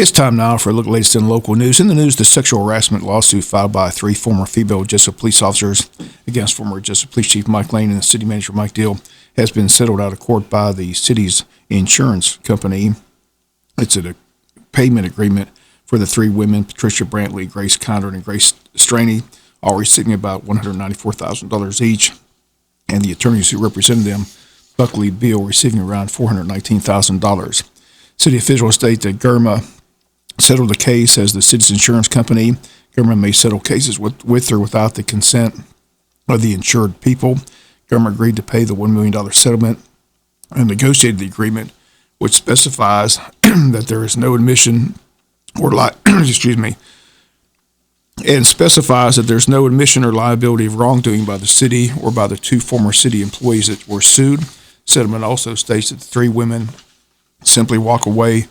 It's time now for a look at the latest in local news. In the news, the sexual harassment lawsuit filed by 3 former female Jesup police officers against former Jesup Police Chief Mike Lane and the city manager Mike Deal has been settled out of court by the city's insurance company. It's a payment agreement for the 3 women, Patricia Brantley, Grace Condon, and Grace Straney, all receiving about $194,000 each, and the attorneys who represented them, Buckley Beal, receiving around $419,000. City officials state that GERMA settled the case as the city's insurance company. GERMA may settle cases with or without the consent of the insured people. GERMA agreed to pay the $1 million settlement and negotiated the agreement, which specifies that there is no admission or and specifies that there's no admission or liability of wrongdoing by the city or by the 2 former city employees that were sued. Settlement also states that the 3 women simply walk away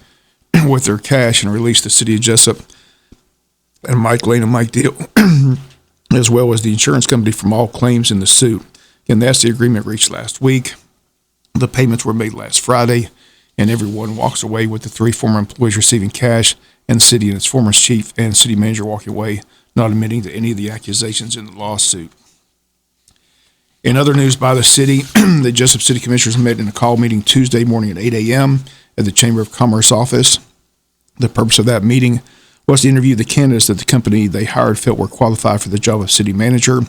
with their cash and release the city of Jesup and Mike Lane and Mike Deal, as well as the insurance company, from all claims in the suit. Again, that's the agreement reached last week. The payments were made last Friday, and everyone walks away with the 3 former employees receiving cash, and the city and its former chief and city manager walking away not admitting to any of the accusations in the lawsuit. In other news by the city, the Jesup City Commissioners met in a call meeting Tuesday morning at 8 a.m. at the Chamber of Commerce office. The purpose of that meeting was to interview the candidates that the company they hired felt were qualified for the job of city manager.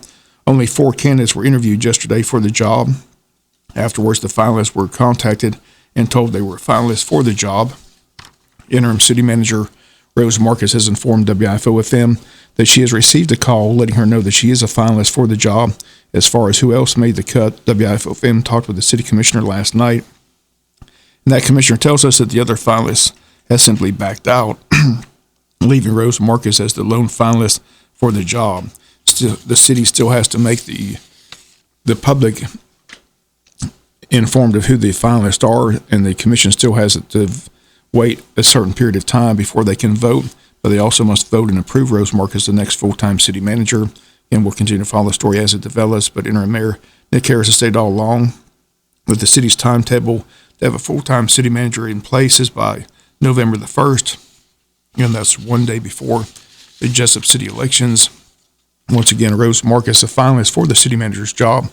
Only 4 candidates were interviewed yesterday for the job. Afterwards, the finalists were contacted and told they were finalists for the job. Interim city manager Rose Marcus has informed WIFO-FM that she has received a call letting her know that she is a finalist for the job. As far as who else made the cut, WIFO-FM talked with the city commissioner last night, and that commissioner tells us that the other finalist has simply backed out, leaving Rose Marcus as the lone finalist for the job. Still, the city still has to make the public informed of who the finalists are, and the commission still has to wait a certain period of time before they can vote, but they also must vote and approve Rose Marcus the next full-time city manager, and we'll continue to follow the story as it develops. But interim mayor Nick Harris has stated all along with the city's timetable to have a full-time city manager in place is by November the 1st, and that's one day before the Jesup city elections. Once again, Rose Marcus, a finalist for the city manager's job,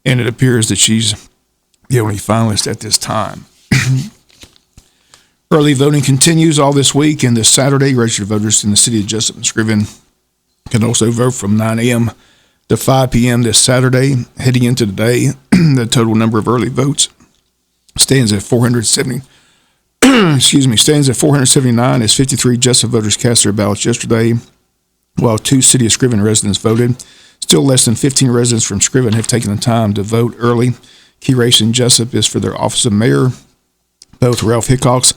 and it appears that she's the only finalist at this time. Early voting continues all this week and this Saturday. Registered voters in the city of Jesup and Scriven can also vote from 9 a.m. to 5 p.m. this Saturday. Heading into today, the total number of early votes stands at 470. Stands at 479 as 53 Jesup voters cast their ballots yesterday, while 2 city of Scriven residents voted. Still less than 15 residents from Scriven have taken the time to vote early. Key race in Jesup is for their office of mayor. Both Ralph Hickox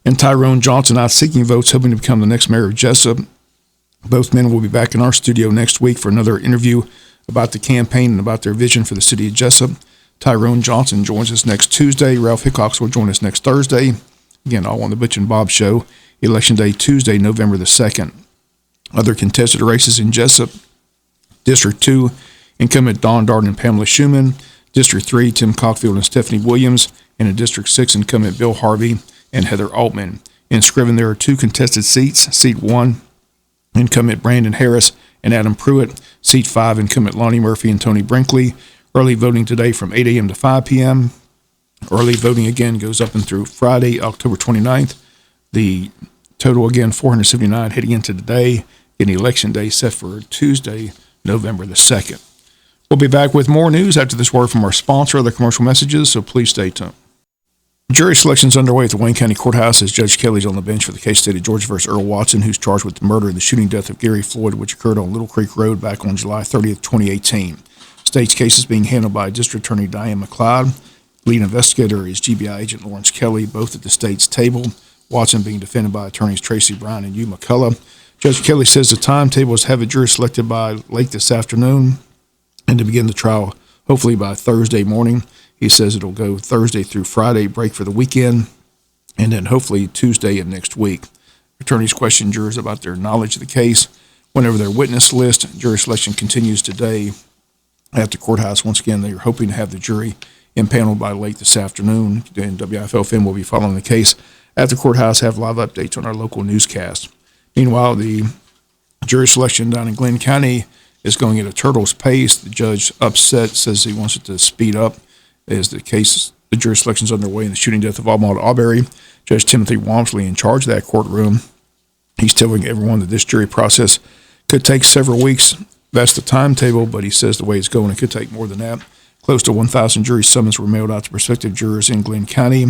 and Tyrone Johnson out seeking votes, hoping to become the next mayor of Jesup. Both men will be back in our studio next week for another interview about the campaign and about their vision for the city of Jesup. Tyrone Johnson joins us next Tuesday. Ralph Hickox will join us next Thursday. Again, all on the Butch and Bob Show. Election Day, Tuesday, November the 2nd. Other contested races in Jesup. District 2, incumbent Dawn Darden and Pamela Schumann. District 3, Tim Cockfield and Stephanie Williams. And in District 6, incumbent Bill Harvey and Heather Altman. In Scriven, there are 2 contested seats. Seat 1, incumbent Brandon Harris and Adam Pruitt. Seat 5, incumbent Lonnie Murphy and Tony Brinkley. Early voting today from 8 a.m. to 5 p.m. Early voting again goes up and through Friday, October 29th. The total again, 479 heading into today. In election day set for Tuesday, November the 2nd. We'll be back with more news after this word from our sponsor, other commercial messages, so please stay tuned. Jury selection is underway at the Wayne County Courthouse as Judge Kelly's on the bench for the case state of Georgia v. Earl Watson, who's charged with the murder and the shooting death of Gary Floyd, which occurred on Little Creek Road back on July 30th, 2018. State's case is being handled by District Attorney Diane McLeod. Lead investigator is GBI Agent Lawrence Kelly, both at the state's table. Watson being defended by attorneys Tracy Bryan and Hugh McCullough. Judge Kelly says the timetable is to have a jury selected by late this afternoon and to begin the trial hopefully by Thursday morning. He says it'll go Thursday through Friday, break for the weekend, and then hopefully Tuesday of next week. Attorneys question jurors about their knowledge of the case. Went over their witness list. Jury selection continues today at the courthouse. Once again, they're hoping to have the jury impaneled by late this afternoon. And WIFO-FM will be following the case at the courthouse, have live updates on our local newscast. Meanwhile, the jury selection down in Glenn County is going at a turtle's pace. The judge upset, says he wants it to speed up as the jury selection is underway in the shooting death of Ahmaud Arbery. Judge Timothy Walmsley, in charge of that courtroom, he's telling everyone that this jury process could take several weeks. That's the timetable, but he says the way it's going, it could take more than that. Close to 1,000 jury summons were mailed out to prospective jurors in Glenn County.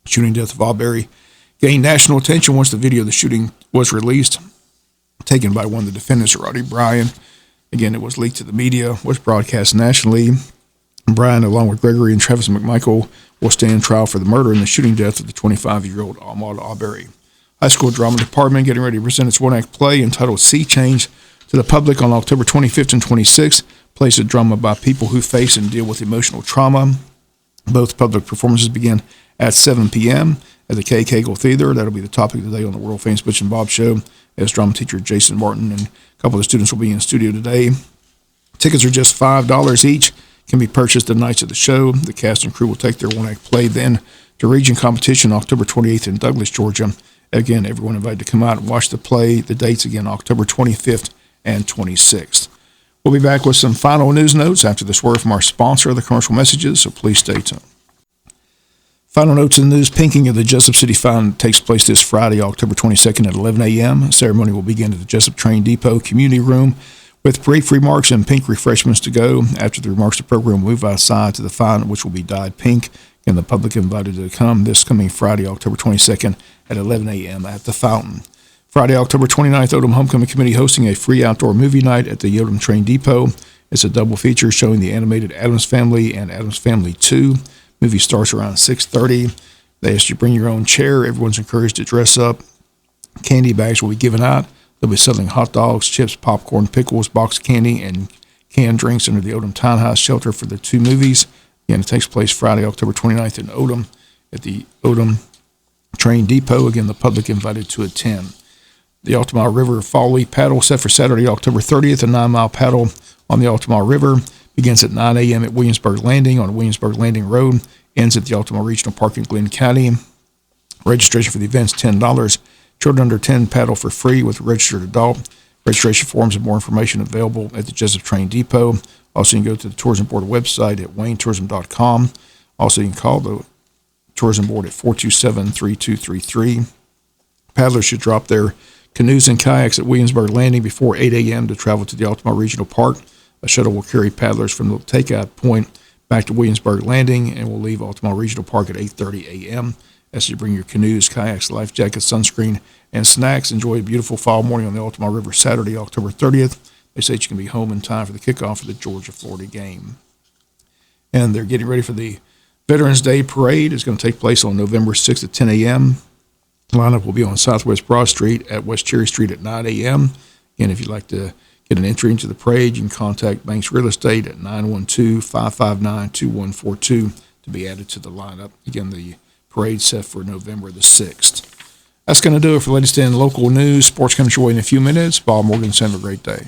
Shooting death of Arbery gained national attention once the video of the shooting was released, taken by one of the defendants, Roddy Bryan. Again, it was leaked to the media, was broadcast nationally. Bryan, along with Gregory and Travis McMichael, will stand trial for the murder and the shooting death of the 25-year-old Ahmaud Arbery. High School Drama Department getting ready to present its one-act play entitled Sea Change to the public on October 25th and 26th. Plays of drama by people who face and deal with emotional trauma. Both public performances begin at 7 p.m. at the K. Cagle Theater. That'll be the topic of the day on the world famous Butch and Bob Show, as drama teacher Jason Martin and a couple of the students will be in studio today. Tickets are just $5 each, can be purchased the nights of the show. The cast and crew will take their one-act play then to region competition October 28th in Douglas, Georgia. Again, everyone invited to come out and watch the play. The dates again, October 25th and 26th. We'll be back with some final news notes after this word from our sponsor of the commercial messages, so please stay tuned. Final notes in the news: pinking of the Jesup City Fountain takes place this Friday, October 22nd at 11 a.m. Ceremony will begin at the Jesup Train Depot Community Room with brief remarks and pink refreshments to go. After the remarks, the program will move outside to the fountain, which will be dyed pink, and the public invited to come this coming Friday, October 22nd at 11 a.m. at the fountain. Friday, October 29th, Odom Homecoming Committee hosting a free outdoor movie night at the Odom Train Depot. It's a double feature showing the animated Addams Family and Addams Family 2. Movie starts around 6:30. They ask you to bring your own chair. Everyone's encouraged to dress up. Candy bags will be given out. They'll be selling hot dogs, chips, popcorn, pickles, boxed candy, and canned drinks under the Odom Townhouse shelter for the two movies. Again, it takes place Friday, October 29th in Odom at the Odom Train Depot. Again, the public invited to attend. The Altamont River Fall Leaf Paddle set for Saturday, October 30th. A 9-mile paddle on the Altamont River begins at 9 a.m. at Williamsburg Landing on Williamsburg Landing Road, ends at the Altamont Regional Park in Glenn County. Registration for the event is $10. Children under 10 paddle for free with a registered adult. Registration forms and more information available at the Jesup Train Depot. Also, you can go to the Tourism Board website at waynetourism.com. Also, you can call the Tourism Board at 427-3233. Paddlers should drop their canoes and kayaks at Williamsburg Landing before 8 a.m. to travel to the Altamont Regional Park. A shuttle will carry paddlers from the takeout point back to Williamsburg Landing and will leave Altamont Regional Park at 8:30 a.m. As you bring your canoes, kayaks, life jackets, sunscreen, and snacks. Enjoy a beautiful fall morning on the Altamont River Saturday, October 30th. They say you can be home in time for the kickoff of the Georgia-Florida game. And they're getting ready for the Veterans Day Parade. It's going to take place on November 6th at 10 a.m. The lineup will be on Southwest Broad Street at West Cherry Street at 9 a.m. Again, if you'd like to get an entry into the parade, you can contact Banks Real Estate at 912-559-2142 to be added to the lineup. Again, the parade set for November the 6th. That's going to do it for the latest in local news. Sports comes your way in a few minutes. Bob Morgan, have a great day.